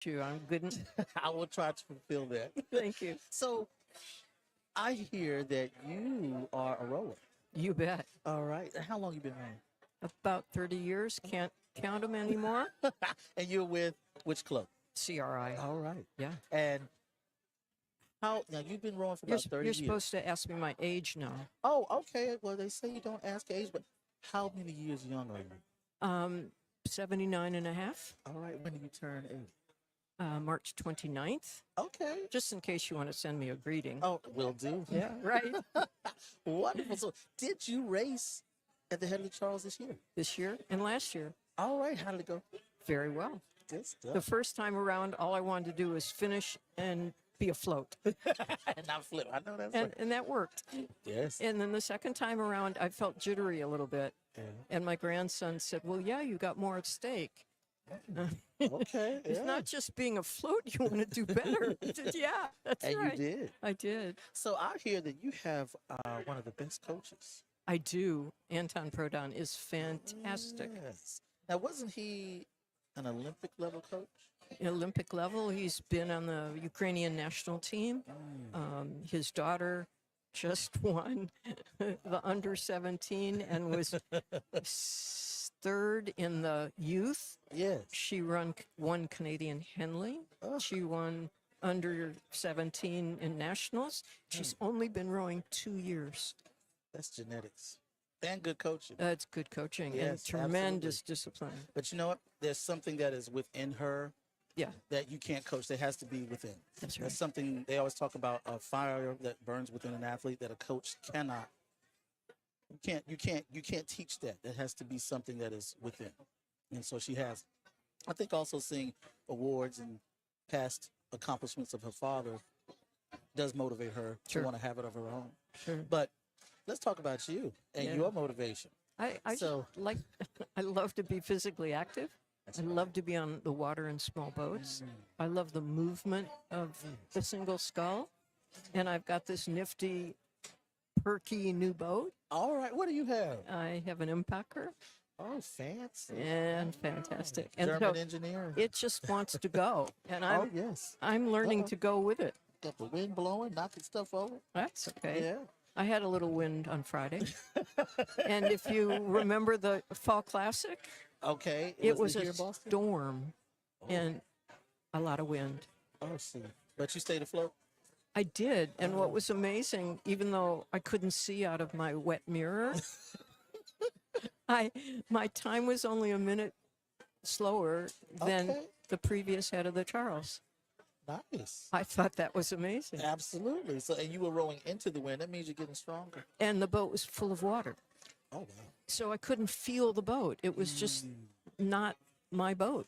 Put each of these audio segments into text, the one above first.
You. I'm good. I will try to fulfill that. Thank you. So I hear that you are a rower. You bet. All right. How long you been rowing? About 30 years. Can't count them anymore. And you're with which club? CRI. All right. Yeah. And how now you've been rowing for You're, about 30 you're years. supposed to ask me my age now. Oh, okay. Well, they say you don't ask age, but how many years young are you? 79 and a half. All right. When do you turn 80? March 29th. Okay. Just in case you want to send me a greeting. Oh, will do. Yeah, right. Wonderful. So, did you race at the Headley Charles this year? This year and last year. All right. How did it go? Very well. Good stuff. The first time around, all I wanted to do was finish and be afloat. And not flip. I know that's right. And that worked. Yes. And then the second time around, I felt jittery a little bit. Yeah. And my grandson said, well, yeah, you got more at stake. Okay. It's yeah. not just being afloat, you want to do better. I said, yeah, that's And right. you did. I did. So I hear that you have one of the best coaches. I do. Anton Prodon is fantastic. Yes. Now, wasn't he an Olympic level coach? Olympic level, he's been on the Ukrainian national team. His daughter just won the under 17 and was third in the youth. Yes. She won Canadian Henley. Oh. She won under 17 in nationals. She's only been rowing 2 years. That's genetics and good coaching. That's good coaching and Yes, tremendous discipline. But you know what? There's something that is within her Yeah, that you can't coach. That has to be within. that's right. That's something they always talk about, a fire that burns within an athlete that a coach cannot. You can't teach that. That has to be something that is within. And so she has. I think also seeing awards and past accomplishments of her father does motivate her Sure. to want to have it of her own. Sure. But let's talk about you and Yeah. your motivation. I So- like, I love to be physically active. I love to be on the water in small boats. I love the movement of the single scull. And I've got this nifty, perky new boat. All right, what do you have? I have an impacker Oh, fancy. and fantastic. And German so engineer. it just wants to go. And Oh, yes. I'm learning to go with it. Got the wind blowing, knocking stuff over. That's okay. Yeah. I had a little wind on Friday. And if you remember the Fall Classic, Okay. it was here a in Boston? storm and a lot of wind. Oh, see. But you stayed afloat? I did. And what was amazing, even though I couldn't see out of my wet mirror, my time was only a minute slower than Okay. the previous head of the Charles. Nice. I thought that was amazing. Absolutely. So, and you were rowing into the wind. That means you're getting stronger. And the boat was full of water. Oh, wow. So I couldn't feel the boat. It was just not my boat.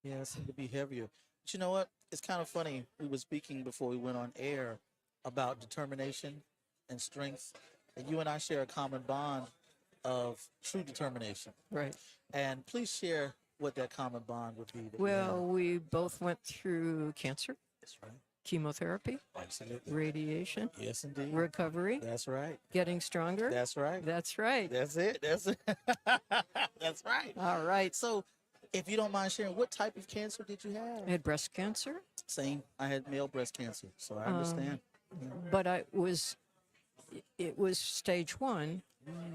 Yeah, it seemed to be heavier. But you know what? It's kind of funny. We were speaking before we went on air about determination and strength. And you and I share a common bond of true determination. Right. And please share what that common bond would be. That Well, we both went through cancer, that's right. chemotherapy, Absolutely. radiation, Yes, indeed. recovery, That's right. getting stronger. That's right. That's right. That's it. That's it. That's right. All right. So, if you don't mind sharing, what type of cancer did you have? I had breast cancer, Same. I had male breast cancer, so I understand. but it was stage 1.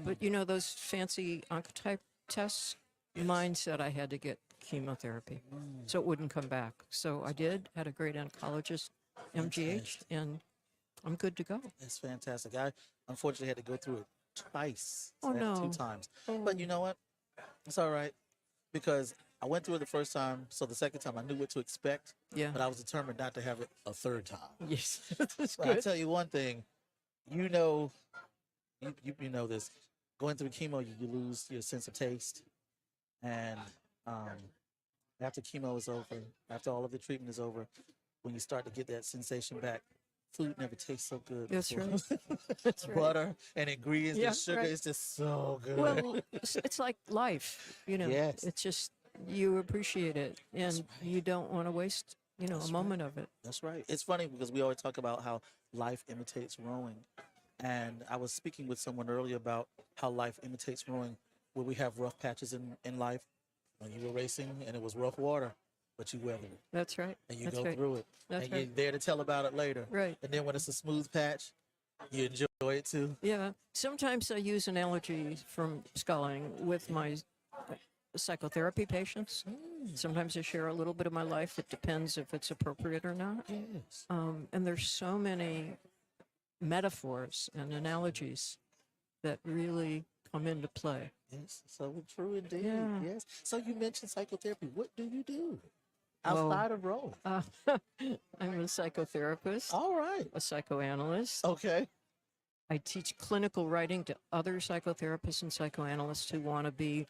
But you know those fancy oncotype tests? Mine said I had to get chemotherapy, so it wouldn't come back. So I did, had a great oncologist, MGH, and I'm good to go. That's fantastic. I unfortunately had to go through it twice. Oh, I had no. 2 times. But you know what? It's all right because I went through it the first time, so the second time I knew what to expect. Yeah. But I was determined not to have it a third time. Yes, that's But I good. tell you one thing, you know, you know this. Going through chemo, you lose your sense of taste, and after chemo is over, after all of the treatment is over, when you start to get that sensation back, food never tastes so good. That's before. right. That's right. Butter and ingredients, Yeah, the sugar right. is just so good. Well, it's like life, you know. Yes. It's just you appreciate it, and you don't want to waste, a moment of it. That's right. It's funny because we always talk about how life imitates rowing. And I was speaking with someone earlier about how life imitates rowing, where we have rough patches in life. When you were racing and it was rough water, but you weather it That's right. and you That's go right. through it, That's and right. you're there to tell about it later. Right. And then when it's a smooth patch, you enjoy it too. Yeah. Sometimes I use analogies from sculling with my psychotherapy patients. Sometimes I share a little bit of my life. It depends if it's appropriate or not. Yes. And there's so many metaphors and analogies that really come into play. Yes. So true indeed. Yeah. Yes. So you mentioned psychotherapy. What do you do Well, outside of rowing? I'm a psychotherapist, All right. a psychoanalyst. Okay. I teach clinical writing to other psychotherapists and psychoanalysts who want to be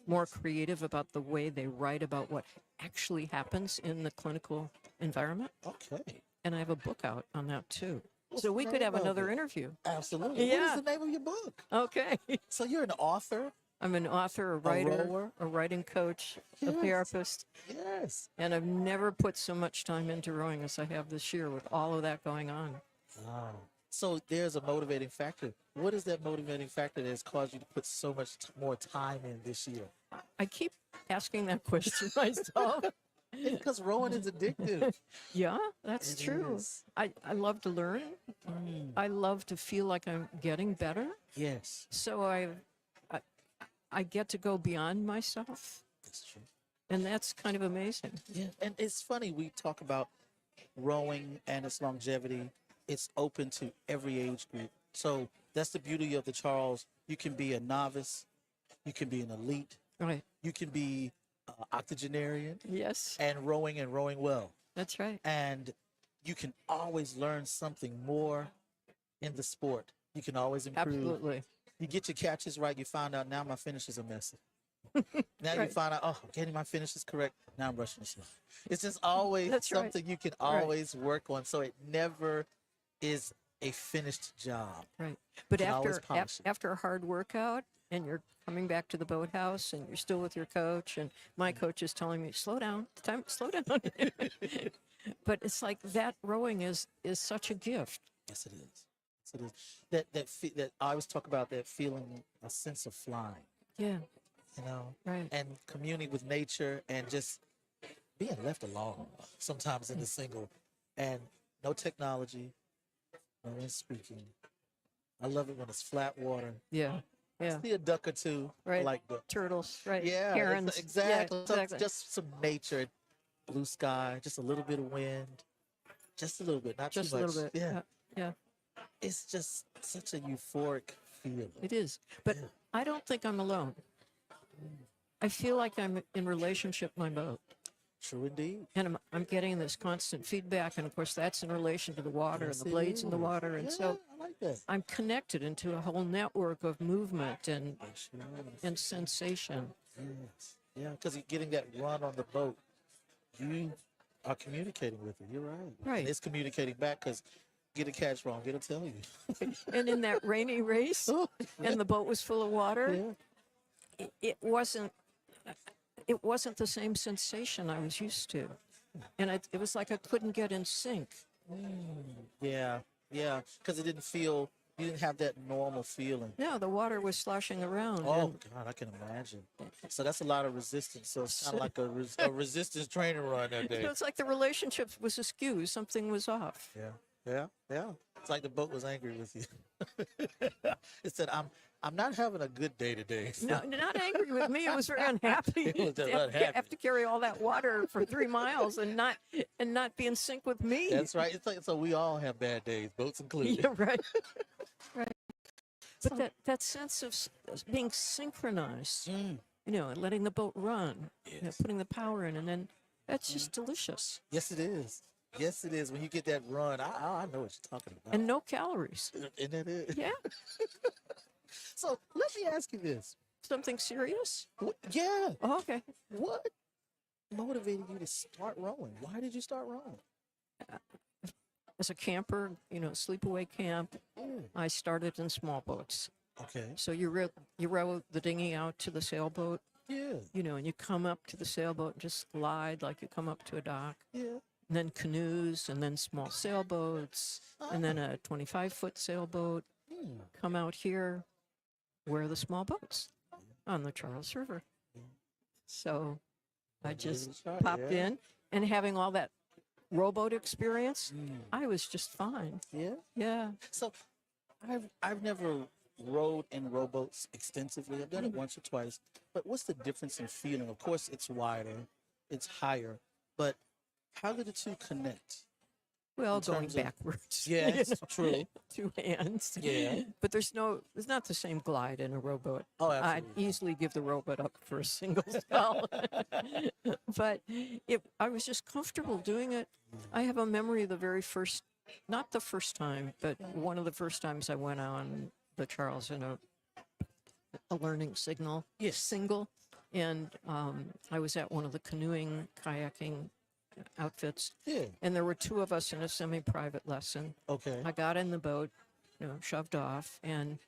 more creative about the way they write about what actually happens in the clinical environment. Okay. And I have a book out on that too. What's So the we could name have of another it? interview. Absolutely. Yeah. What is the name of your book? Okay. So you're an author. I'm an author, a writer, rower? a writing coach, a Yes. therapist, Yes. and I've never put so much time into rowing as I have this year with all of that going on. Wow. So there's a motivating factor. What is that motivating factor that has caused you to put so much more time in this year? I keep asking that question myself. Because rowing is addictive. Yeah, that's It true. is. I love to learn. I love to feel like I'm getting better. Yes, So I get to go beyond myself, that's true. and that's kind of amazing. Yeah, and it's funny we talk about rowing and its longevity. It's open to every age group. So that's the beauty of the Charles. You can be a novice, you can be an elite, Right. you can be octogenarian Yes, and rowing well. that's right. And you can always learn something more in the sport. You can always improve. Absolutely. You get your catches right, you find out now my finishes are messy. Now you Right. find out, oh, getting my finishes correct. Now I'm rushing this. It's just always That's right. something you can always work on. So it never is a finished job. Right. But can always after polish it. after a hard workout and you're coming back to the boathouse and you're still with your coach and my coach is telling me, slow down, slow down. But it's like that rowing is such a gift. Yes, it is. Yes, it is. That I always talk about that feeling, a sense of flying, Yeah. you know, Right. and communing with nature and just being left alone sometimes in the single and no technology, no one speaking. I love it when it's flat water. Yeah. Yeah. See a duck or two. I Right. like duck. Turtles. Right. Yeah, Herons. exactly. Yeah, So exactly. just some nature, blue sky, just a little bit of wind, just a little bit, not Just too a much. little bit. Yeah, Yeah. it's just such a euphoric feeling. It is. But Yeah. I don't think I'm alone. I feel like I'm in relationship with my boat. True indeed. And I'm getting this constant feedback. And of course, that's in relation to the water Yes, and the it blades in the is. water. And Yeah, so I like that. I'm connected into a whole network of movement and, Yes, you are. and sensation. Yes. Yeah, because getting that run on the boat, you are communicating with it. You're right. Right. And it's communicating back because get a catch wrong, it'll tell you. And in that rainy race, and the boat was full of water, Yeah. it wasn't the same sensation I was used to. And it was like I couldn't get in sync. Yeah. Yeah. Because it didn't feel, you didn't have that normal feeling. No, the water was sloshing around. Oh, and God, I can imagine. So that's a lot of resistance. So it's kind of like a resistance training run that day. so it's like the relationship was askew. Something was off. Yeah. Yeah. Yeah. It's like the boat was angry with you. It said, I'm not having a good day today. No, not angry with me. It was very unhappy. It was to unhappy. have to carry all that water for 3 miles and not be in sync with me. That's right. It's like, so we all have bad days, boats included. Yeah, right. Right. But that sense of being synchronized, Mm. and letting the boat run, Yes. putting the power in, and then that's just delicious. Yes, it is. Yes, it is. When you get that run, I know what you're talking about. And no calories. And it is. Yeah. So let me ask you this. Something serious? Yeah. Oh, okay. What motivated you to start rowing? Why did you start rowing? As a camper, sleepaway camp, Yeah. I started in small boats. Okay. So you row the dinghy out to the sailboat, Yeah. and you come up to the sailboat and just glide like you come up to a dock. Yeah. And then canoes, and then small sailboats, and then a 25-foot sailboat. Hmm. Come out here where are the small boats on the Charles River. So I Give it a just shot, popped yeah. in, and having all that rowboat experience, Mm. I was just fine. Yeah. Yeah. So I've never rowed in rowboats extensively. I've done it once or twice. But what's the difference in feeling? Of course, it's wider, it's higher, but how do the two connect Well, in going terms of? backwards. Yes, true. Two hands. Yeah. But there's not the same glide in a rowboat. Oh, I'd absolutely. easily give the rowboat up for a single spell. But I was just comfortable doing it. I have a memory of the very first, not the first time, but one of the first times I went on the Charles in a learning signal Yes. single. And I was at one of the canoeing, kayaking outfits. Yeah. And there were two of us in a semi-private lesson. Okay. I got in the boat, shoved off, and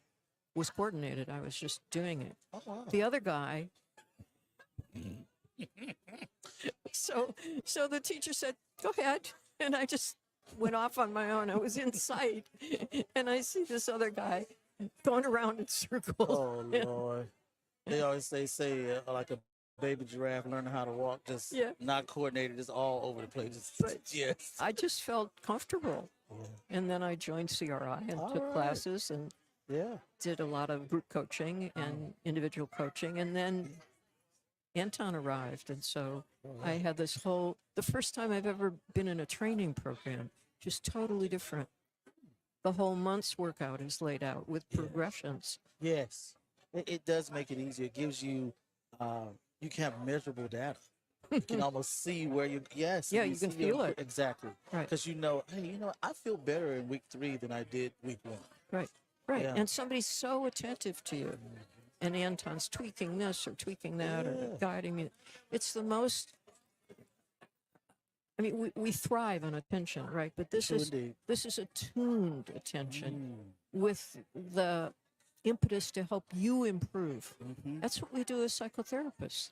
was coordinated. I was just doing it. Oh, wow. The other guy. So the teacher said, "Go ahead," and I just went off on my own. I was in sight, and I see this other guy going around in circles. Oh, Lord. They always say like a baby giraffe learning how to walk, just Yeah. not coordinated, just all over the place. Just, But yes. I just felt comfortable, Yeah. and then I joined CRI and All took right. classes and Yeah. did a lot of group coaching and individual coaching, and then Anton arrived, and so I had the first time I've ever been in a training program, just totally different. The whole month's workout is laid out with progressions. Yes. It does make it easier. It gives you, you can have measurable data. You can almost see where you, yes. Yeah, and you can see your feel it. Exactly. Right. Because hey, I feel better in week 3 than I did week 1. Right. Yeah. And somebody's so attentive to you. And Anton's tweaking this or tweaking that or Yeah. guiding me. It's the most, I mean, we thrive on attention, right? But this True is indeed. attuned attention Mm. with the impetus to help you improve. Mhm. That's what we do as psychotherapists.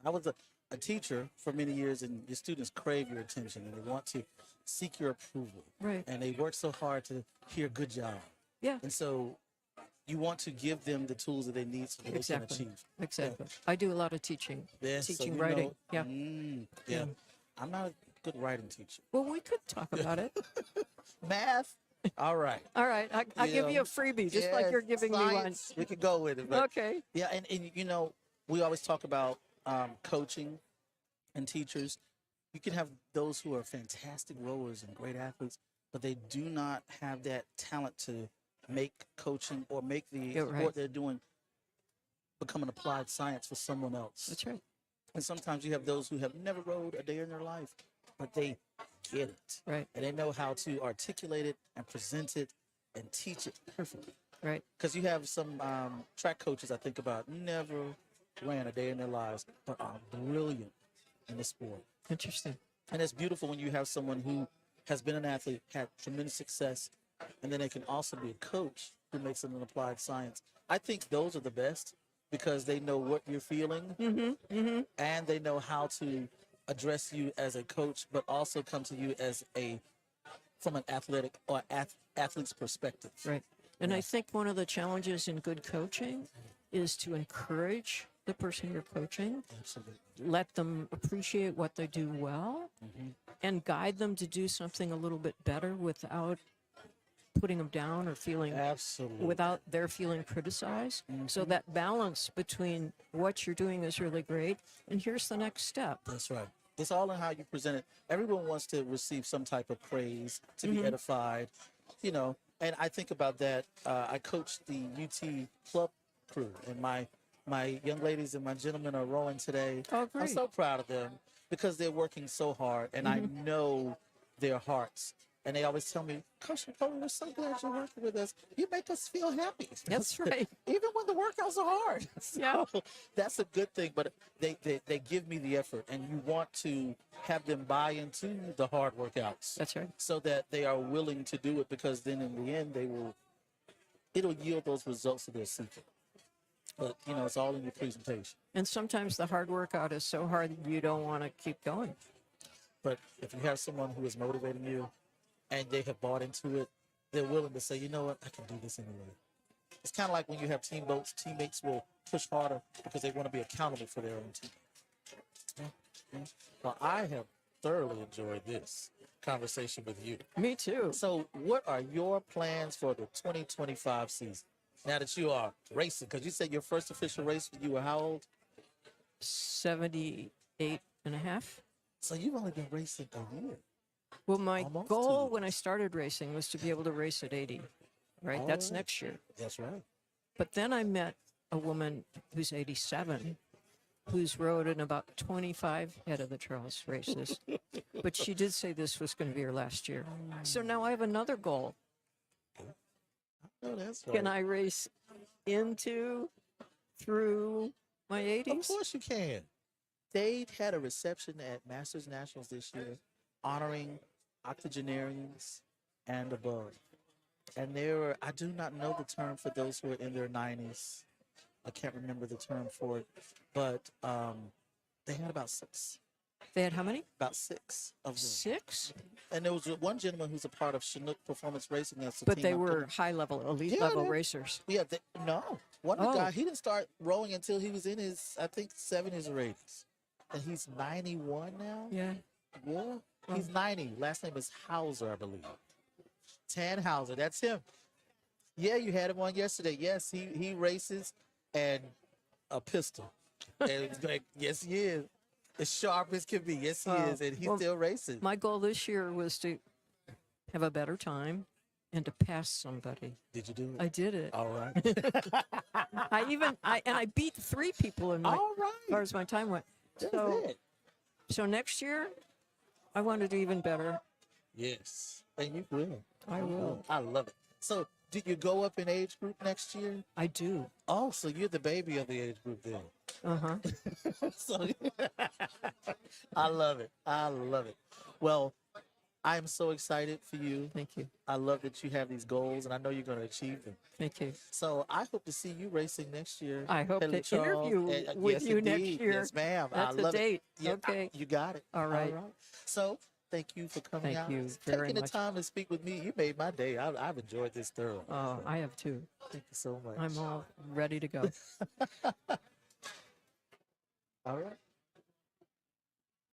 I was a teacher for many years, and your students crave your attention and they want to seek your approval. Right. And they work so hard to hear good job. Yeah, And so you want to give them the tools that they need so that they exactly. can achieve. Exactly. I do a lot of teaching. Yes, so Teaching, you writing. know- Yeah. Yeah. Yeah. I'm not a good writing teacher. Well, we could talk about it. Math? All right. All right. I'll give you a freebie, just like Yes, you're giving me one. science, we could go with it. But Okay. yeah, and we always talk about coaching and teachers. You can have those who are fantastic rowers and great athletes, but they do not have that talent to make coaching or make the Yeah, right. sport they're doing become an applied science for someone else. That's right. And sometimes you have those who have never rowed a day in their life, but they get it. Right. And they know how to articulate it and present it and teach it perfectly. Right. Because you have some track coaches I think about never ran a day in their lives, but are brilliant in the sport. Interesting. And it's beautiful when you have someone who has been an athlete, had tremendous success, and then they can also be a coach who makes it an applied science. I think those are the best because they know what you're feeling and they know how to address you as a coach, but also come to you as from an athletic or athlete's perspective. Right. And I think one of the challenges in good coaching is to encourage the person you're coaching, Absolutely. let them appreciate what they do well, and guide them to do something a little bit better without putting them down or feeling Absolutely. without their feeling criticized. So that balance between what you're doing is really great, and here's the next step. That's right. It's all in how you present it. Everyone wants to receive some type of praise, to be edified, And I think about that. I coached the UT club crew, and my young ladies and my gentlemen are rowing today. Oh, I'm great. so proud of them because they're working so hard, and I know their hearts. And they always tell me, Coach Napoleon, we're so glad you're working with us. You make us feel happy. That's right. Even when the workouts are hard. Yeah. So that's a good thing, but they give me the effort, and you want to have them buy into the hard workouts. That's right. So that they are willing to do it, because then in the end it'll yield those results that they're seeking. But it's all in your presentation. And sometimes the hard workout is so hard you don't want to keep going. But if you have someone who is motivating you and they have bought into it, they're willing to say, you know what, I can do this anyway. It's kind of like when you have teammates will push harder because they want to be accountable for their own team. Well, I have thoroughly enjoyed this conversation with you. Me too. So, what are your plans for the 2025 season? Now that you are racing, because you said your first official race, you were how old? 78 and a half. So you've only been racing a year. Well, my Almost goal 2 when I years. started racing was to be able to race at 80, right? All That's right. next year. That's right. But then I met a woman who's 87, who's rode in about 25 head of the Charles races. But she did say this was going to be her last year. So now I have another goal. Oh, that's right. Can I race into, through my Of 80s? course you can. They had a reception at Masters Nationals this year honoring octogenarians and above. And there were, I do not know the term for those who are in their 90s. I can't remember the term for it, but they had about six. They had how many? About six of them. 6? And there was one gentleman who's a part of Chinook Performance Racing. That's the But team they I'm were putting- high level, elite Yeah, level they- racers. Yeah, no. One Oh. guy, he didn't start rowing until he was in his, I think, 70s or 80s. And he's 91 now. Yeah. Yeah. He's 90. Last name is Hauser, I believe. Tannhauser. That's him. Yeah, you had him on yesterday. Yes, he races and a pistol. And it's like, yes, he is. As sharp as can be. Yes, he is. And he's well, still racing. My goal this year was to have a better time and to pass somebody. Did you do it? I did it. All right. I beat 3 people in my, All right. as far as my time went. That's So, it. so next year, I want to do even better. Yes. And you will. I will. I love it. So, did you go up in age group next year? I do. Oh, so you're the baby of the age group then. Uh-huh. So, I love it. I love it. Well, I'm so excited for you. Thank you. I love that you have these goals, and I know you're going to achieve them. Thank you. So I hope to see you racing next year. I hope Pedro to Charles. interview And, with yes, you next indeed. year. Yes, ma'am. That's I the love date. it. Yeah, Okay. you got it. All right. So thank you for coming Thank out. you very Taking the much. time to speak with me. You made my day. I've enjoyed this thoroughly. Oh, I have too. Thank you so much. I'm all ready to go. All right.